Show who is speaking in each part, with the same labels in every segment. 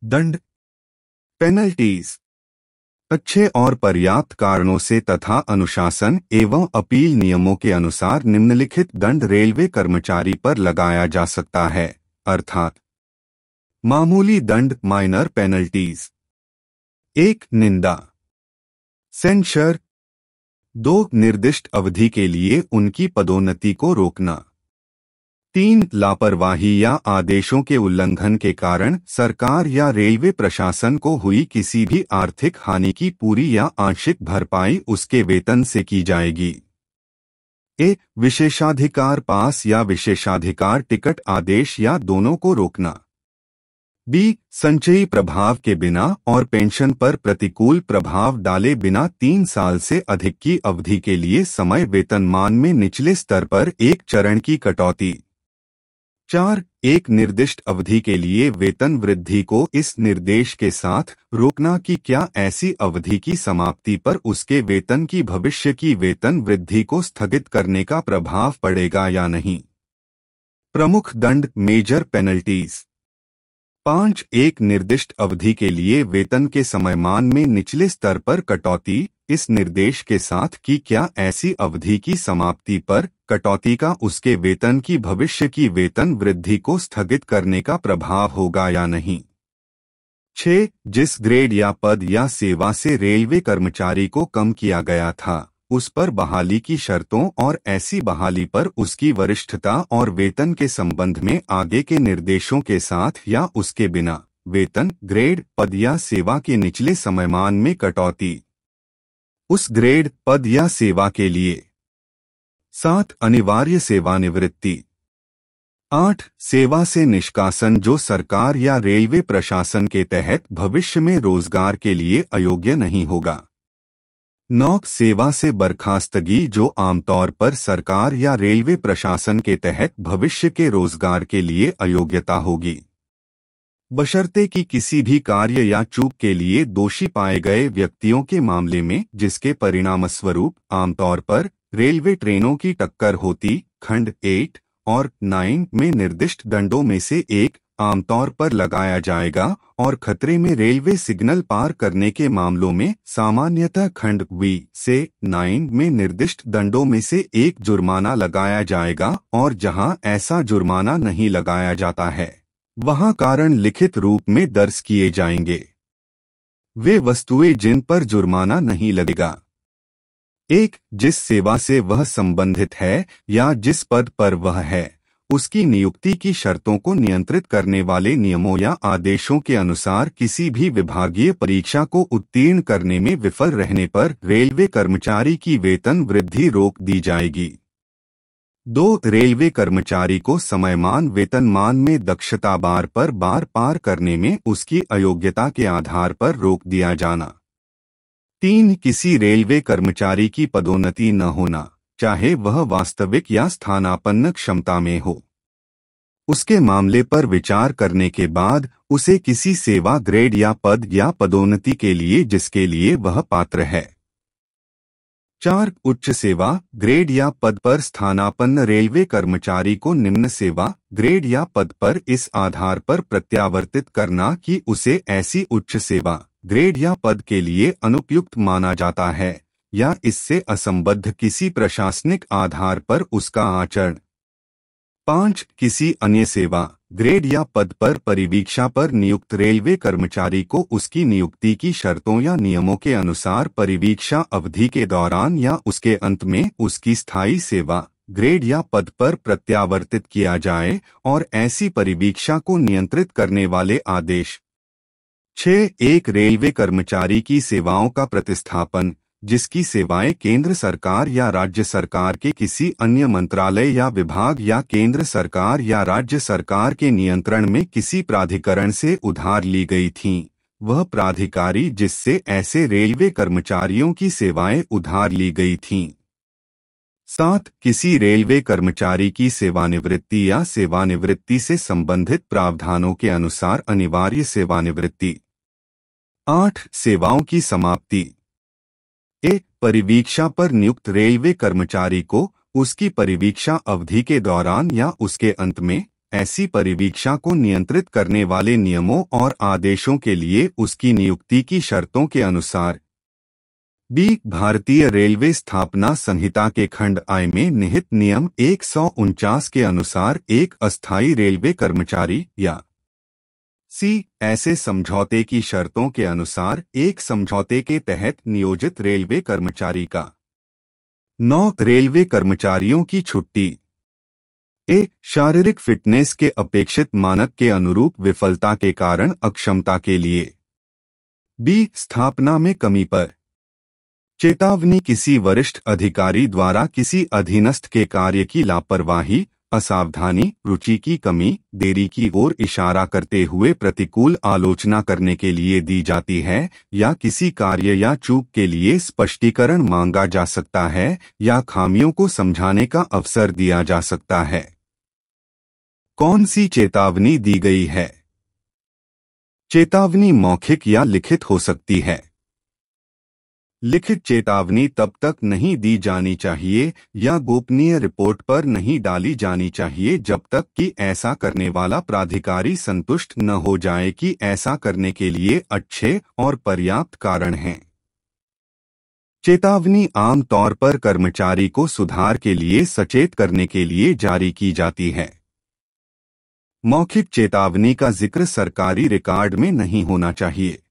Speaker 1: दंड पेनल्टीज अच्छे और पर्याप्त कारणों से तथा अनुशासन एवं अपील नियमों के अनुसार निम्नलिखित दंड रेलवे कर्मचारी पर लगाया जा सकता है, अर्थात मामूली दंड माइनर पेनल्टीज। 1. निंदा सेंशर। 2. निर्दिष्ट अवधि के लिए उनकी पदोन्नति को रोकना। 3. लापरवाही या आदेशों के उल्लंघन के कारण सरकार या रेलवे प्रशासन को हुई किसी भी आर्थिक हानि की पूरी या आंशिक भरपाई उसके वेतन से की जाएगी। ए. विशेषाधिकार पास या विशेषाधिकार टिकट आदेश या दोनों को रोकना। बी. संचयी प्रभाव के बिना और पेंशन पर प्रतिकूल प्रभाव डाले बिना 3 साल से अधिक की अवधि के लिए समय वेतनमान में निचले स्तर पर एक चरण की कटौती। 4. एक निर्दिष्ट अवधि के लिए वेतन वृद्धि को इस निर्देश के साथ रोकना कि क्या ऐसी अवधि की समाप्ति पर उसके वेतन की भविष्य की वेतन वृद्धि को स्थगित करने का प्रभाव पड़ेगा या नहीं। प्रमुख दंड मेजर पेनल्टीज। 5. एक निर्दिष्ट अवधि के लिए वेतन के समयमान में निचले स्तर पर कटौती इस निर्देश के साथ कि क्या ऐसी अवधि की समाप्ति पर कटौती का उसके वेतन की भविष्य की वेतन वृद्धि को स्थगित करने का प्रभाव होगा या नहीं। 6. जिस ग्रेड या पद या सेवा से रेलवे कर्मचारी को कम किया गया था उस पर बहाली की शर्तों और ऐसी बहाली पर उसकी वरिष्ठता और वेतन के संबंध में आगे के निर्देशों के साथ या उसके बिना वेतन, ग्रेड, पद या सेवा के निचले समयमान में कटौती। उस ग्रेड, पद या सेवा के लिए। 7. अनिवार्य सेवानिवृत्ति। 8. सेवा से निष्कासन जो सरकार या रेलवे प्रशासन के तहत भविष्य में रोजगार के लिए अयोग्य नहीं होगा। 9. सेवा से बर्खास्तगी जो आमतौर पर सरकार या रेलवे प्रशासन के तहत भविष्य के रोजगार के लिए अयोग्यता होगी, बशर्ते कि किसी भी कार्य या चूक के लिए दोषी पाए गए व्यक्तियों के मामले में जिसके परिणामस्वरूप आमतौर पर रेलवे ट्रेनों की टक्कर होती, खंड 8 और 9 में निर्दिष्ट दंडों में से एक आमतौर पर लगाया जाएगा और खतरे में रेलवे सिग्नल पार करने के मामलों में सामान्यतः खंड वी से 9 में निर्दिष्ट दंडों में से एक जुर्माना लगाया जाएगा और जहां ऐसा जुर्माना नहीं लगाया जाता है वहां कारण लिखित रूप में दर्ज किए जाएंगे। वे वस्तुएं जिन पर जुर्माना नहीं लगेगा। 1. जिस सेवा से वह संबंधित है या जिस पद पर वह है उसकी नियुक्ति की शर्तों को नियंत्रित करने वाले नियमों या आदेशों के अनुसार किसी भी विभागीय परीक्षा को उत्तीर्ण करने में विफल रहने पर रेलवे कर्मचारी की वेतन वृद्धि रोक दी जाएगी। 2. रेलवे कर्मचारी को समयमान वेतनमान में दक्षता बार पर बार पार करने में उसकी अयोग्यता के आधार पर रोक दिया जाना। 3. किसी रेलवे कर्मचारी की पदोन्नति न होना, चाहे वह वास्तविक या स्थानापन्न क्षमता में हो, उसके मामले पर विचार करने के बाद उसे किसी सेवा, ग्रेड या पद या पदोन्नति के लिए जिसके लिए वह पात्र है। 4. उच्च सेवा, ग्रेड या पद पर स्थानापन्न रेलवे कर्मचारी को निम्न सेवा, ग्रेड या पद पर इस आधार पर प्रत्यावर्तित करना कि उसे ऐसी उच्च सेवा, ग्रेड या पद के लिए अनुपयुक्त माना जाता है या इससे असंबद्ध किसी प्रशासनिक आधार पर उसका आचरण। 5. किसी अन्य सेवा, ग्रेड या पद पर परिवीक्षा पर नियुक्त रेलवे कर्मचारी को उसकी नियुक्ति की शर्तों या नियमों के अनुसार परिवीक्षा अवधि के दौरान या उसके अंत में उसकी स्थायी सेवा, ग्रेड या पद पर प्रत्यावर्तित किया जाए और ऐसी परिवीक्षा को नियंत्रित करने वाले आदेश। 6. एक रेलवे कर्मचारी की सेवाओं का प्रतिस्थापन जिसकी सेवाएं केंद्र सरकार या राज्य सरकार के किसी अन्य मंत्रालय या विभाग या केंद्र सरकार या राज्य सरकार के नियंत्रण में किसी प्राधिकरण से उधार ली गई थीं, वह प्राधिकारी जिससे ऐसे रेलवे कर्मचारियों की सेवाएं उधार ली गई थीं। 7. किसी रेलवे कर्मचारी की सेवानिवृत्ति या सेवानिवृत्ति से संबंधित प्रावधानों के अनुसार अनिवार्य सेवानिवृत्ति। 8. सेवाओं की समाप्ति। परिवीक्षा पर नियुक्त रेलवे कर्मचारी को उसकी परिवीक्षा अवधि के दौरान या उसके अंत में ऐसी परिवीक्षा को नियंत्रित करने वाले नियमों और आदेशों के लिए उसकी नियुक्ति की शर्तों के अनुसार। बी भारतीय रेलवे स्थापना संहिता के खंड I में निहित नियम 149 के अनुसार एक अस्थायी रेलवे कर्मचारी, या सी ऐसे समझौते की शर्तों के अनुसार एक समझौते के तहत नियोजित रेलवे कर्मचारी का। 9 रेलवे कर्मचारियों की छुट्टी। ए शारीरिक फिटनेस के अपेक्षित मानक के अनुरूप विफलता के कारण अक्षमता के लिए। बी स्थापना में कमी पर चेतावनी किसी वरिष्ठ अधिकारी द्वारा किसी अधीनस्थ के कार्य की लापरवाही, असावधानी, रुचि की कमी, देरी की ओर इशारा करते हुए प्रतिकूल आलोचना करने के लिए दी जाती है, या किसी कार्य या चूक के लिए स्पष्टीकरण मांगा जा सकता है या खामियों को समझाने का अवसर दिया जा सकता है। कौन सी चेतावनी दी गई है? चेतावनी मौखिक या लिखित हो सकती है। लिखित चेतावनी तब तक नहीं दी जानी चाहिए या गोपनीय रिपोर्ट पर नहीं डाली जानी चाहिए जब तक कि ऐसा करने वाला प्राधिकारी संतुष्ट न हो जाए कि ऐसा करने के लिए अच्छे और पर्याप्त कारण हैं। चेतावनी आम तौर पर कर्मचारी को सुधार के लिए सचेत करने के लिए जारी की जाती है। मौखिक चेतावनी का जिक्र सरकारी रिकॉर्ड में नहीं होना चाहिए।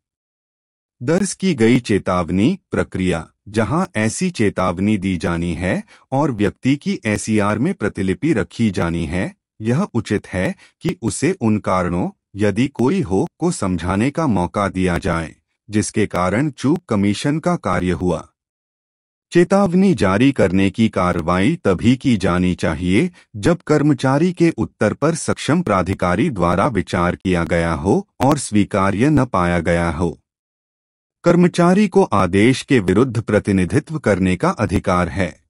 Speaker 1: दर्ज की गई चेतावनी प्रक्रिया, जहां ऐसी चेतावनी दी जानी है और व्यक्ति की एसीआर में प्रतिलिपि रखी जानी है, यह उचित है कि उसे उन कारणों, यदि कोई हो, को समझाने का मौका दिया जाए जिसके कारण चूक कमीशन का कार्य हुआ। चेतावनी जारी करने की कार्रवाई तभी की जानी चाहिए जब कर्मचारी के उत्तर पर सक्षम प्राधिकारी द्वारा विचार किया गया हो और स्वीकार्य न पाया गया हो। कर्मचारी को आदेश के विरुद्ध प्रतिनिधित्व करने का अधिकार है।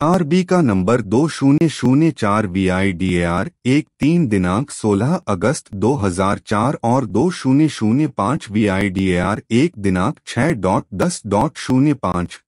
Speaker 1: आरबी का नंबर 2004 VIDAR 13 दिनांक 16 अगस्त 2004 और 2005 VIDAR 1 दिनांक 6.10.05